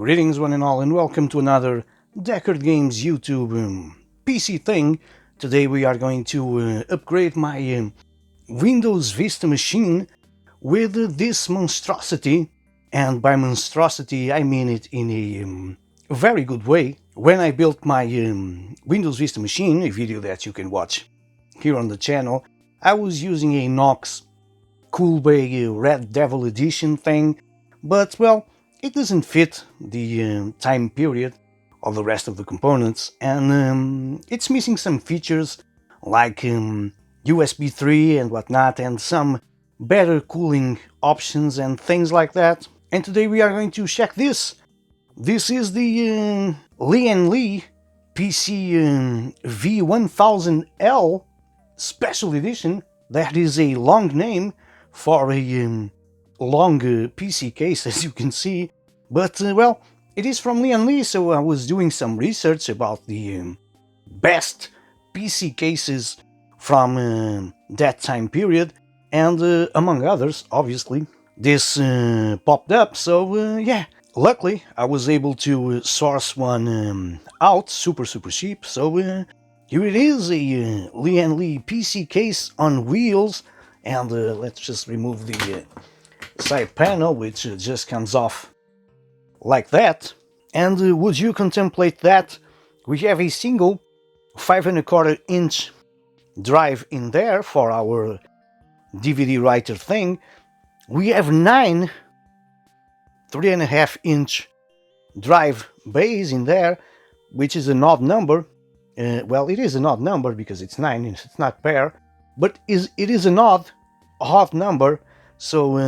Greetings one and all, and welcome to another Deckard Games YouTube PC thing. Today we are going to upgrade my Windows Vista machine with this monstrosity, and by monstrosity I mean it in a very good way. When I built my Windows Vista machine, a video that you can watch here on the channel, I was using a Knox Coolbay Red Devil Edition thing, but well, it doesn't fit the time period of the rest of the components, and it's missing some features like USB 3 and whatnot, and some better cooling options and things like that. And today we are going to check this. This is the Lian PC-V1000L Special Edition. That is a long name for a long PC case, as you can see, but well, it is from Lian, so I was doing some research about the best PC cases from that time period, and among others, obviously, this popped up, so yeah, luckily I was able to source one out super cheap, so here it is, a Lian PC case on wheels, and let's just remove the side panel, which just comes off like that. And would you contemplate that? We have a single 5¼ inch drive in there for our DVD writer thing. We have 9 3½ inch drive bays in there, which is an odd number. Well, it is an odd number because it's 9, it's not pair, but it is an odd number. So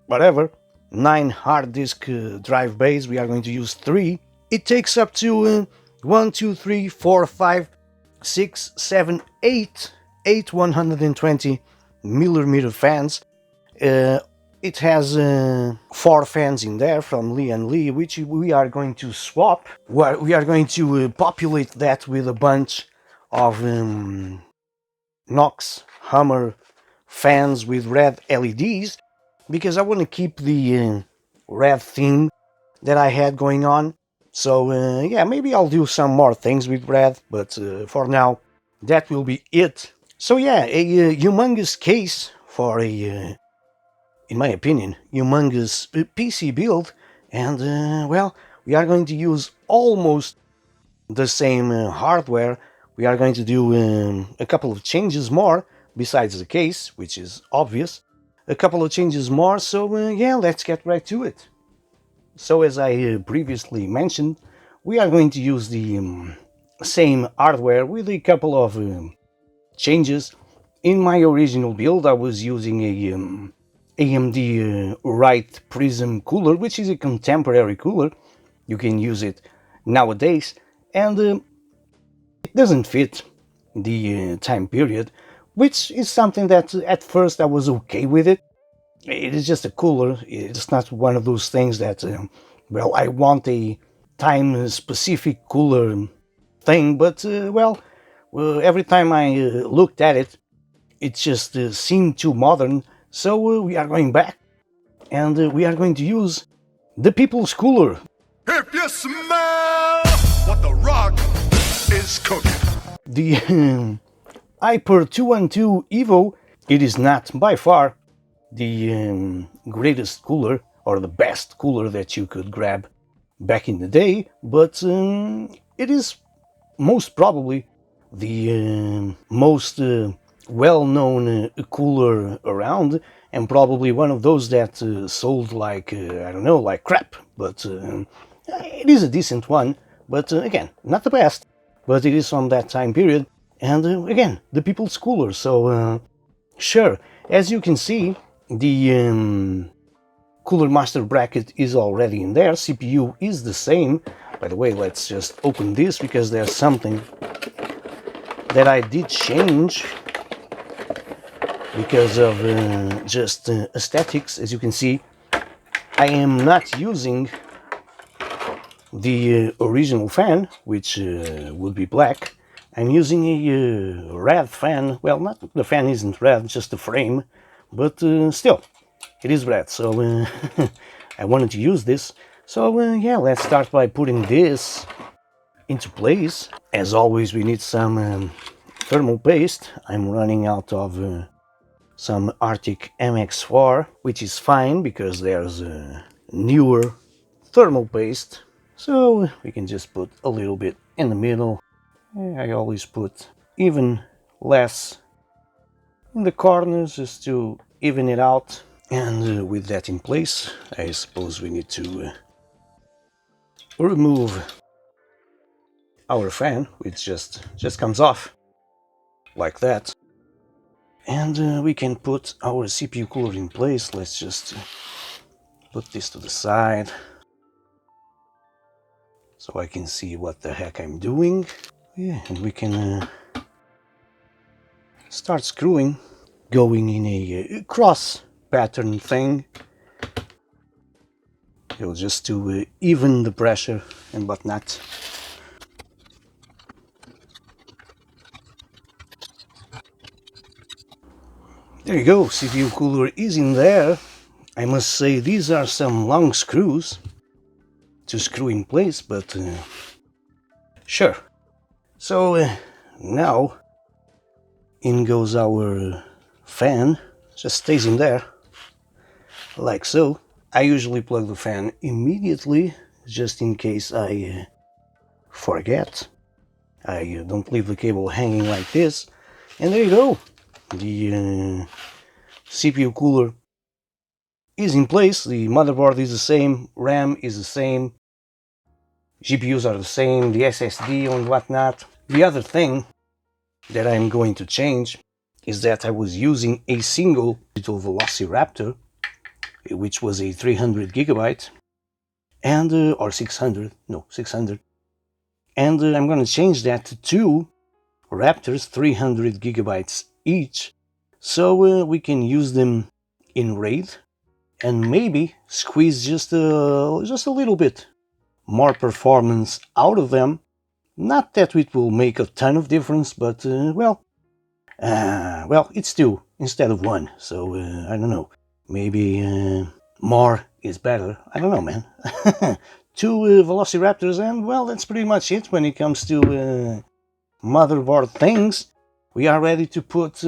whatever, 9 hard disk drive bays, we are going to use 3. It takes up to 1, 2, 3, 4, 5, 6, 7, 8 120mm fans. It has 4 fans in there from Lian, which we are going to swap. We are going to populate that with a bunch of Knox Hammer fans with red LEDs, because I want to keep the red theme that I had going on. So yeah, maybe I'll do some more things with red, but for now that will be it. So yeah, a humongous case for a in my opinion, humongous PC build, and well, we are going to use almost the same hardware. We are going to do a couple of changes more, besides the case, which is obvious. A couple of changes more, so yeah, let's get right to it. So as I previously mentioned, we are going to use the same hardware with a couple of changes. In my original build, I was using a AMD Wright Prism cooler, which is a contemporary cooler. You can use it nowadays, and it doesn't fit the time period, which is something that at first I was okay with it. It is just a cooler. It's not one of those things that, well, I want a time-specific cooler thing, but well, every time I looked at it, it just seemed too modern. So we are going back, and we are going to use the People's Cooler. If you smell what the rock is cooking. The Hyper 212 Evo. It is not by far the greatest cooler or the best cooler that you could grab back in the day, but it is most probably the most well-known cooler around, and probably one of those that sold like I don't know, like crap, but it is a decent one, but again, not the best, but it is from that time period, and again, the People's Cooler. So sure, as you can see, the cooler master bracket is already in there. CPU is the same. By the way, let's just open this because there's something that I did change because of just aesthetics. As you can see, I am not using the original fan, which would be black. I'm using a red fan. Well, not the fan isn't red, just the frame, but still, it is red. So I wanted to use this. So yeah, let's start by putting this into place. As always, we need some thermal paste. I'm running out of some Arctic MX4, which is fine because there's a newer thermal paste. So we can just put a little bit in the middle. I always put even less in the corners just to even it out. And with that in place, I suppose we need to remove our fan, which just comes off like that. And we can put our CPU cooler in place. Let's just put this to the side so I can see what the heck I'm doing. Yeah, and we can start screwing, going in a cross pattern thing. Just to even the pressure and whatnot. There you go, CPU cooler is in there. I must say these are some long screws to screw in place, but sure. So now in goes our fan, just stays in there like so. I usually plug the fan immediately just in case I forget. I don't leave the cable hanging like this. And there you go. The CPU cooler is in place. The motherboard is the same. RAM is the same. GPUs are the same. The SSD and whatnot. The other thing that I'm going to change is that I was using a single digital Velociraptor, which was a 300 gigabyte, and or 600, no, 600. And I'm going to change that to two Raptors, 300 gigabytes each, so we can use them in RAID and maybe squeeze just a little bit more performance out of them. Not that it will make a ton of difference, but well, it's two instead of one, so I don't know, maybe more is better. I don't know, man. Two Velociraptors, and well, that's pretty much it when it comes to motherboard things. We are ready to put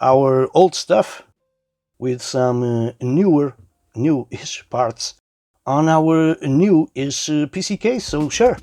our old stuff with some new-ish parts on our new-ish PC case, so sure.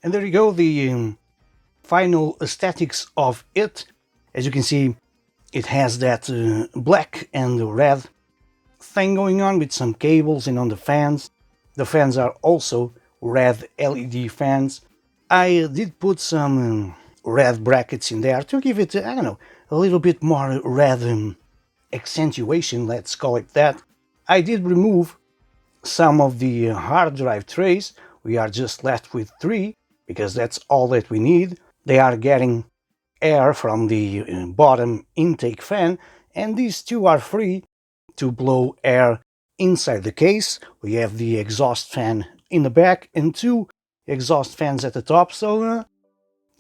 And there you go, the final aesthetics of it. As you can see, it has that black and red thing going on with some cables, and on the fans. The fans are also red LED fans. I did put some red brackets in there to give it, I don't know, a little bit more red accentuation, let's call it that. I did remove some of the hard drive trays. We are just left with 3, because that's all that we need. They are getting air from the bottom intake fan, and these two are free to blow air inside the case. We have the exhaust fan in the back and two exhaust fans at the top, so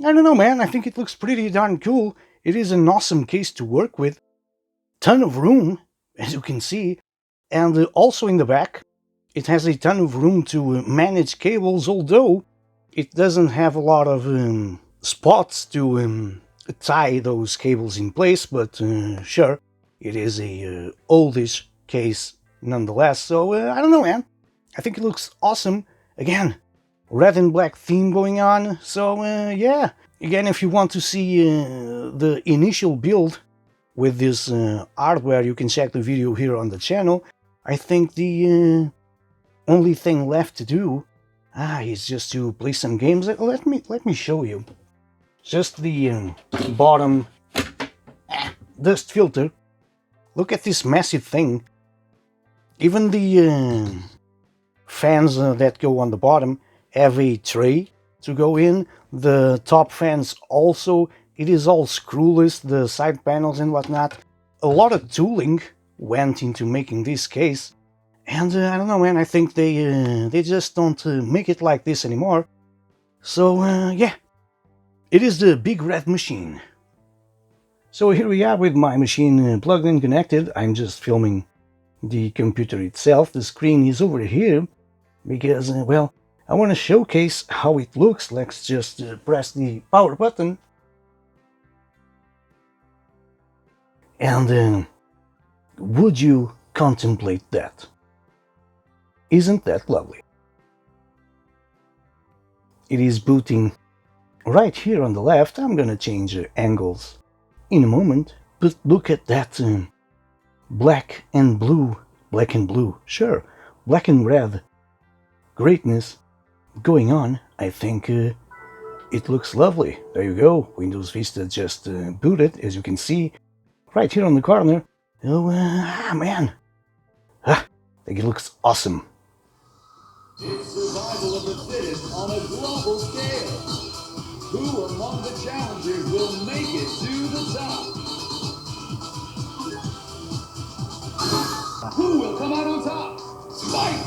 I don't know, man, I think it looks pretty darn cool. It is an awesome case to work with, ton of room, as you can see, and also in the back it has a ton of room to manage cables, although it doesn't have a lot of spots to tie those cables in place, but sure, it is a oldish case nonetheless, so I don't know, man, I think it looks awesome. Again, red and black theme going on, so yeah. Again, if you want to see the initial build with this hardware, you can check the video here on the channel. I think the only thing left to do is just to play some games. Let me show you. Just the bottom dust filter. Look at this massive thing. Even the fans that go on the bottom have a tray to go in. The top fans also, it is all screwless, the side panels and whatnot. A lot of tooling went into making this case, and I don't know, man, I think they just don't make it like this anymore. So yeah, it is the big red machine. So here we are with my machine plugged and connected. I'm just filming the computer itself. The screen is over here because, well, I want to showcase how it looks. Let's just press the power button. And would you contemplate that? Isn't that lovely? It is booting right here on the left. I'm gonna change angles in a moment, but look at that black and blue, sure, black and red greatness going on. I think it looks lovely. There you go. Windows Vista just booted, as you can see, right here on the corner. Oh, man. I think it looks awesome. It's survival of the fittest on a global scale. Who among the challengers will make it to the top? Who will come out on top? Fight!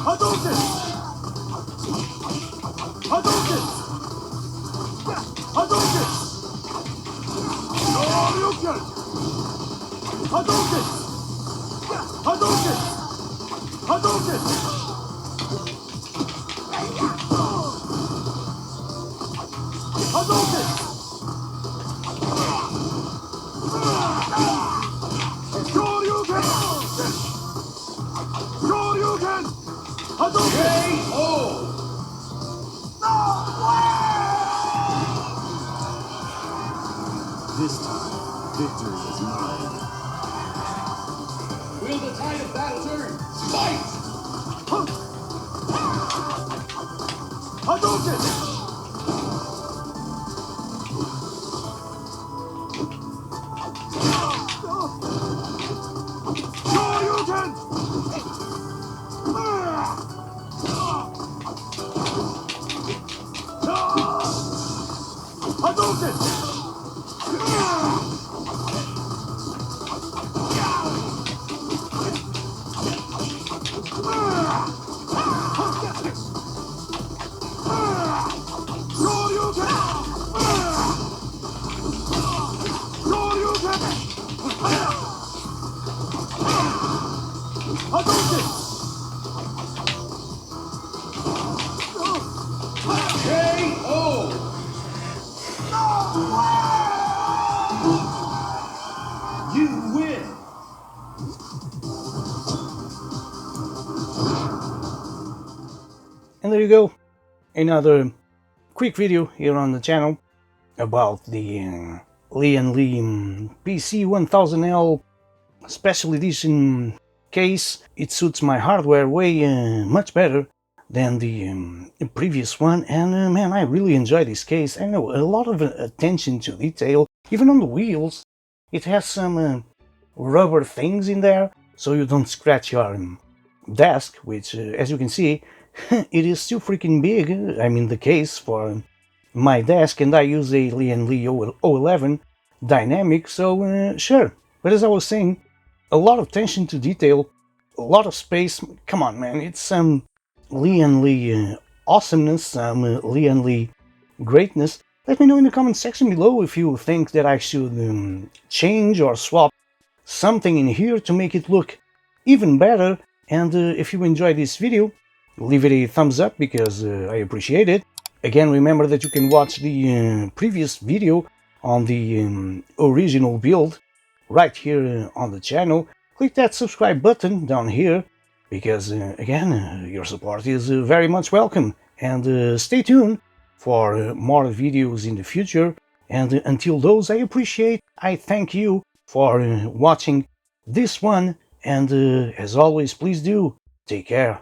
Hadouken! Hadouken! Hadouken! Hadouken! Hadouken! Hadouken! Hadouken! Hadouken! Shoryuken! Shoryuken! Hadouken! KO! This time, victory is mine. Will the tide of battle turn? Fight! Hadouken! Shoryuken! Hadouken! You win! And there you go, another quick video here on the channel about the Lian PC-1000L special edition case. It suits my hardware way much better than the previous one, and man, I really enjoy this case. I know, a lot of attention to detail, even on the wheels. It has some rubber things in there, so you don't scratch your desk, which as you can see it is too freaking big. I'm in the case for my desk and I use a Lian Li 011 dynamic, so sure. But as I was saying, a lot of attention to detail, a lot of space. Come on, man, it's some Lian Li awesomeness, some Lian Li greatness. Let me know in the comment section below if you think that I should change or swap something in here to make it look even better. And if you enjoyed this video, leave it a thumbs up because I appreciate it. Again, remember that you can watch the previous video on the original build right here on the channel. Click that subscribe button down here because, again, your support is very much welcome. And stay tuned for more videos in the future. And until those, I thank you for watching this one. And as always, please do take care.